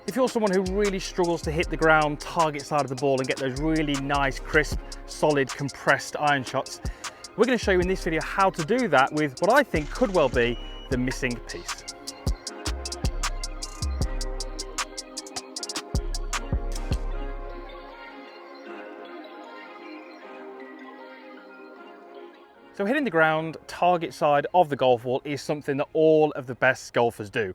If you're someone who really struggles to hit the ground, target side of the ball and get those really nice, crisp, solid, compressed iron shots, we're going to show you in this video how to do that with what I think could well be the missing piece. So hitting the ground, target side of the golf ball is something that all of the best golfers do.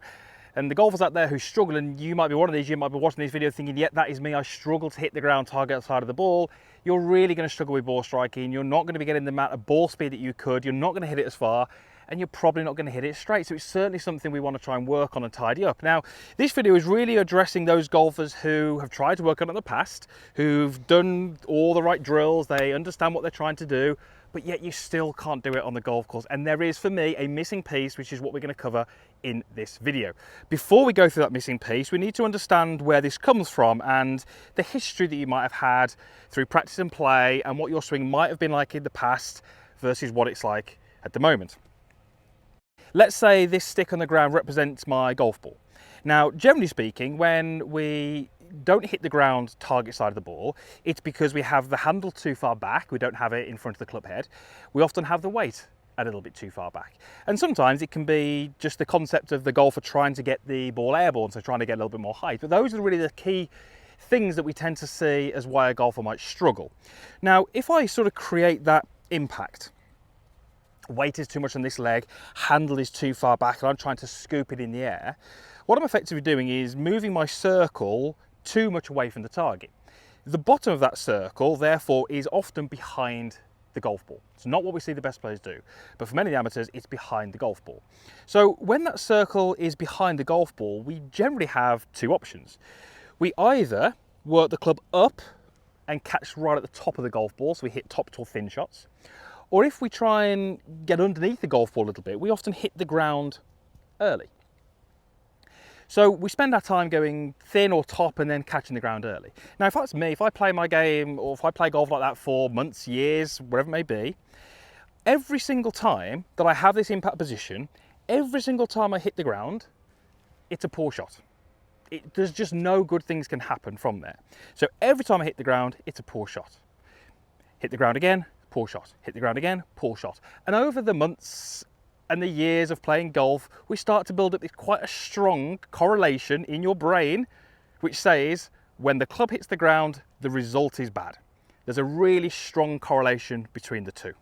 And the golfers out there who struggle, and you might be one of these, you might be watching this video thinking, yeah, that is me, I struggle to hit the ground target side of the ball. You're really going to struggle with ball striking. You're not going to be getting the amount of ball speed that you could. You're not going to hit it as far, and you're probably not going to hit it straight. So it's certainly something we want to try and work on and tidy up. Now, this video is really addressing those golfers who have tried to work on it in the past, who've done all the right drills, they understand what they're trying to do, but yet you still can't do it on the golf course. And there is, for me, a missing piece, which is what we're going to cover in this video. Before we go through that missing piece, we need to understand where this comes from and the history that you might have had through practice and play and what your swing might have been like in the past versus what it's like at the moment. Let's say this stick on the ground represents my golf ball. Now, generally speaking, when we don't hit the ground target side of the ball, it's because we have the handle too far back, we don't have it in front of the club head. We often have the weight a little bit too far back. And sometimes it can be just the concept of the golfer trying to get the ball airborne, so trying to get a little bit more height. But those are really the key things that we tend to see as why a golfer might struggle. Now, if I sort of create that impact, weight is too much on this leg, handle is too far back, and I'm trying to scoop it in the air, what I'm effectively doing is moving my circle too much away from the target. The bottom of that circle, therefore, is often behind the golf ball. It's not what we see the best players do, but for many of the amateurs, it's behind the golf ball. So when that circle is behind the golf ball, we generally have two options. We either work the club up and catch right at the top of the golf ball, so we hit top to thin shots, or if we try and get underneath the golf ball a little bit, we often hit the ground early. So we spend our time going thin or top and then catching the ground early. Now, if that's me, if I play my game or if I play golf like that for months, years, whatever it may be, every single time that I have this impact position, every single time I hit the ground, it's a poor shot. There's just no good things can happen from there. So every time I hit the ground, it's a poor shot. Hit the ground again, poor shot. Hit the ground again, poor shot. And over the months and the years of playing golf, we start to build up this quite a strong correlation in your brain, which says when the club hits the ground, the result is bad. There's a really strong correlation between the two.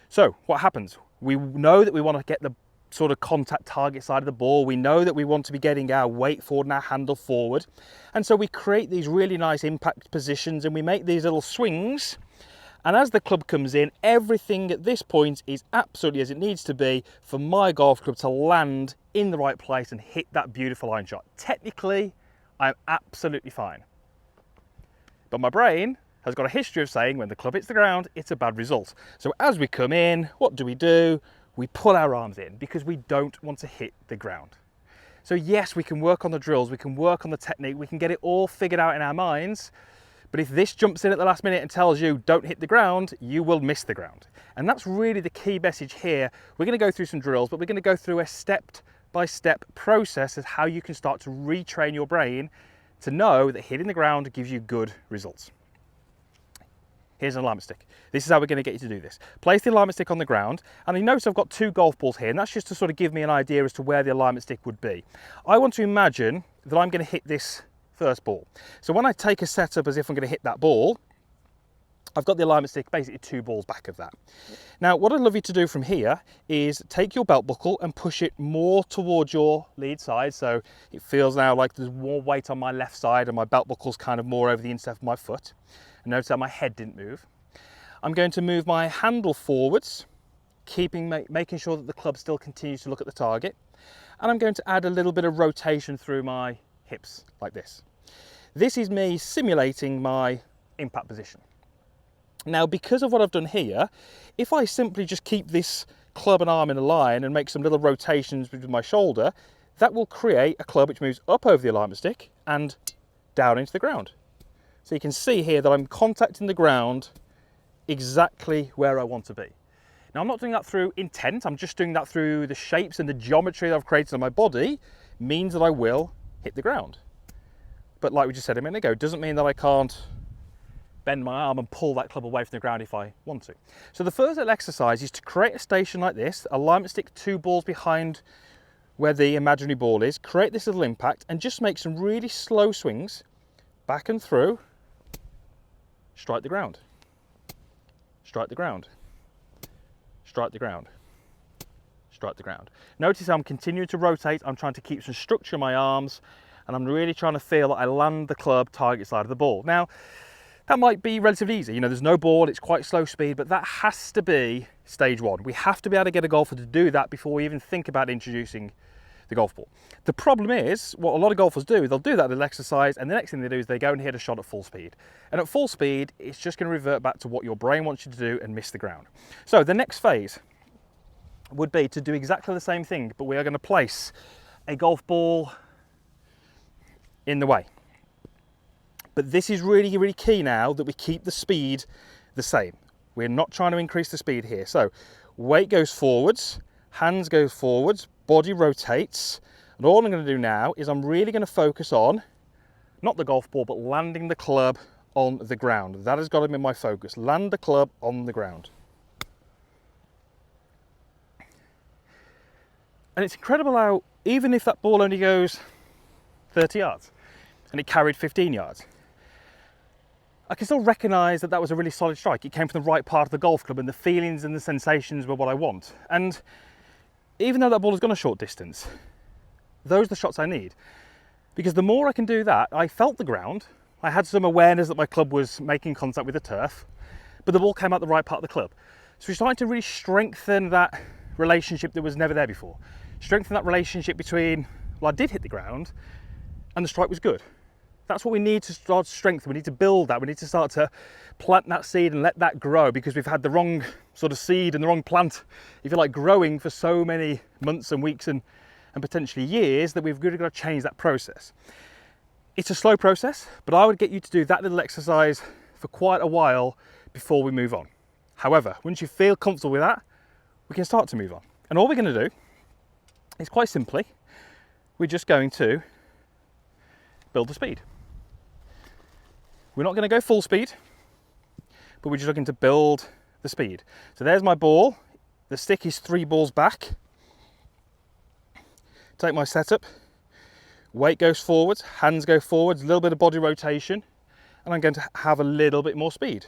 So what happens? We know that we want to get the sort of contact target side of the ball. We know that we want to be getting our weight forward and our handle forward. And so we create these really nice impact positions and we make these little swings. And as the club comes in, everything at this point is absolutely as it needs to be for my golf club to land in the right place and hit that beautiful iron shot. Technically, I'm absolutely fine. But my brain has got a history of saying when the club hits the ground, it's a bad result. So as we come in, what do? We pull our arms in because we don't want to hit the ground. So yes, we can work on the drills, we can work on the technique, we can get it all figured out in our minds. But if this jumps in at the last minute and tells you don't hit the ground, you will miss the ground. And that's really the key message here. We're going to go through some drills, but we're going to go through a step-by-step process of how you can start to retrain your brain to know that hitting the ground gives you good results. Here's an alignment stick. This is how we're going to get you to do this. Place the alignment stick on the ground, and you notice I've got two golf balls here, and that's just to sort of give me an idea as to where the alignment stick would be. I want to imagine that I'm going to hit this first ball. So when I take a setup as if I'm going to hit that ball, I've got the alignment stick basically two balls back of that. Now, what I'd love you to do from here is take your belt buckle and push it more towards your lead side. So it feels now like there's more weight on my left side and my belt buckle's kind of more over the instep of my foot. And notice how my head didn't move. I'm going to move my handle forwards, making sure that the club still continues to look at the target. And I'm going to add a little bit of rotation through my hips like this. This is me simulating my impact position. Now, because of what I've done here, if I simply just keep this club and arm in a line and make some little rotations with my shoulder, that will create a club which moves up over the alignment stick and down into the ground. So you can see here that I'm contacting the ground exactly where I want to be. Now, I'm not doing that through intent, I'm just doing that through the shapes and the geometry that I've created on my body, means that I will hit the ground. But like we just said a minute ago, doesn't mean that I can't bend my arm and pull that club away from the ground if I want to. So the first little exercise is to create a station like this, alignment stick 2 balls behind where the imaginary ball is, create this little impact and just make some really slow swings back and through, strike the ground, strike the ground, strike the ground, strike the ground. Notice I'm continuing to rotate, I'm trying to keep some structure in my arms, and I'm really trying to feel that I land the club target side of the ball. Now, that might be relatively easy, you know, there's no ball, it's quite slow speed, but that has to be stage 1. We have to be able to get a golfer to do that before we even think about introducing the golf ball. The problem is, what a lot of golfers do, they'll do that little exercise, and the next thing they do is they go and hit a shot at full speed. And at full speed, it's just going to revert back to what your brain wants you to do and miss the ground. So the next phase would be to do exactly the same thing, but we are going to place a golf ball in the way. But this is really, really key now that we keep the speed the same. We're not trying to increase the speed here. So weight goes forwards, hands go forwards, body rotates. And all I'm going to do now is I'm really going to focus on, not the golf ball, but landing the club on the ground. That has got to be my focus. Land the club on the ground. And it's incredible how, even if that ball only goes 30 yards and it carried 15 yards, I can still recognise that that was a really solid strike. It came from the right part of the golf club and the feelings and the sensations were what I want. And even though that ball has gone a short distance, those are the shots I need. Because the more I can do that, I felt the ground. I had some awareness that my club was making contact with the turf, but the ball came out the right part of the club. So we're starting to really strengthen that relationship that was never there before. Strengthen that relationship between, well, I did hit the ground and the strike was good. That's what we need to start to strengthen. We need to build that. We need to start to plant that seed and let that grow, because we've had the wrong sort of seed and the wrong plant, if you like, growing for so many months and weeks and potentially years that we've really got to change that process. It's a slow process, but I would get you to do that little exercise for quite a while before we move on. However, once you feel comfortable with that, we can start to move on. And all we're going to do is quite simply, we're just going to build the speed. We're not going to go full speed, but we're just looking to build the speed. So there's my ball. The stick is 3 balls back. Take my setup. Weight goes forwards, hands go forwards, a little bit of body rotation, and I'm going to have a little bit more speed.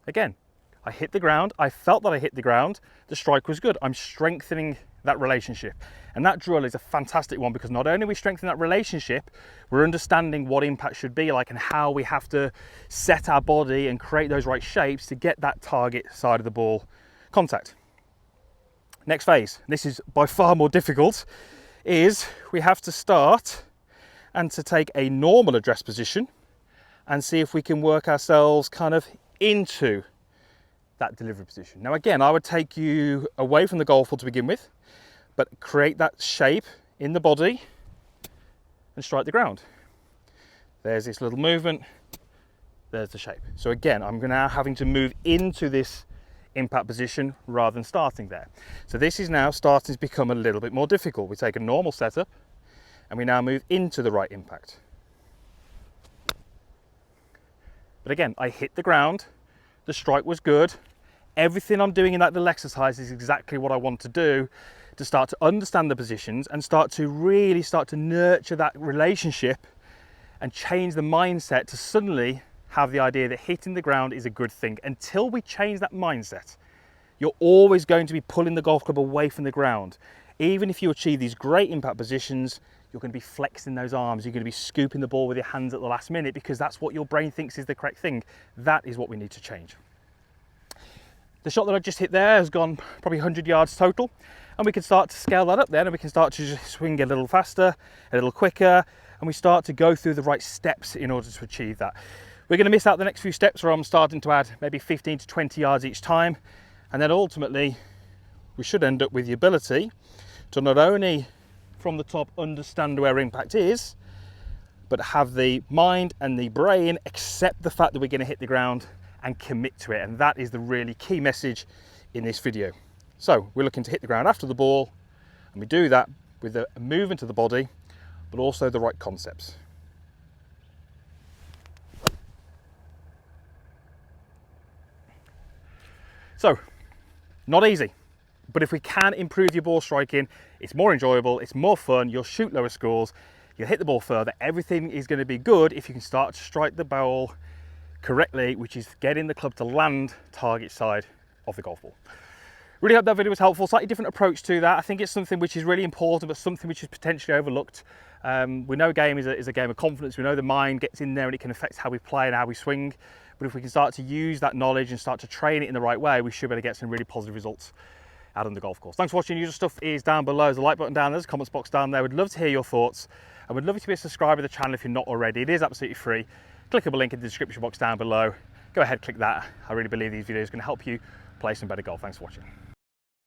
Again, I hit the ground. I felt that I hit the ground. The strike was good. I'm strengthening that relationship. And that drill is a fantastic one, because not only are we strengthening that relationship, we're understanding what impact should be like and how we have to set our body and create those right shapes to get that target side of the ball contact. Next phase, this is by far more difficult, is we have to start and to take a normal address position and see if we can work ourselves kind of into that delivery position. Now again, I would take you away from the golf ball to begin with, but create that shape in the body and strike the ground. There's this little movement, there's the shape. So again, I'm now having to move into this impact position rather than starting there. So this is now starting to become a little bit more difficult. We take a normal setup and we now move into the right impact. But again, I hit the ground, the strike was good. Everything I'm doing in that little exercise is exactly what I want to do, to start to understand the positions and start to really start to nurture that relationship and change the mindset to suddenly have the idea that hitting the ground is a good thing. Until we change that mindset, you're always going to be pulling the golf club away from the ground. Even if you achieve these great impact positions, you're going to be flexing those arms, you're going to be scooping the ball with your hands at the last minute, because that's what your brain thinks is the correct thing. That is what we need to change. The shot that I just hit there has gone probably 100 yards total, and we can start to scale that up then, and we can start to just swing a little faster, a little quicker, and we start to go through the right steps in order to achieve that. We're going to miss out the next few steps where I'm starting to add maybe 15 to 20 yards each time, and then ultimately we should end up with the ability to not only from the top understand where impact is, but have the mind and the brain accept the fact that we're going to hit the ground and commit to it. And that is the really key message in this video. So we're looking to hit the ground after the ball, and we do that with a movement of the body but also the right concepts. So, not easy, but if we can improve your ball striking, it's more enjoyable, it's more fun, you'll shoot lower scores, you'll hit the ball further, everything is going to be good if you can start to strike the ball correctly, which is getting the club to land target side of the golf ball. Really hope that video was helpful. Slightly different approach to that. I think it's something which is really important, but something which is potentially overlooked. We know game is a game of confidence. We know the mind gets in there and it can affect how we play and how we swing. But if we can start to use that knowledge and start to train it in the right way, we should be able to get some really positive results out on the golf course. Thanks for watching. Usual stuff is down below. There's a like button down there, there's a comments box down there. We'd love to hear your thoughts. I would love you to be a subscriber to the channel if you're not already. It is absolutely free. Clickable link in the description box down below. Go ahead, click that. I really believe these videos are going to help you play some better golf. Thanks for watching.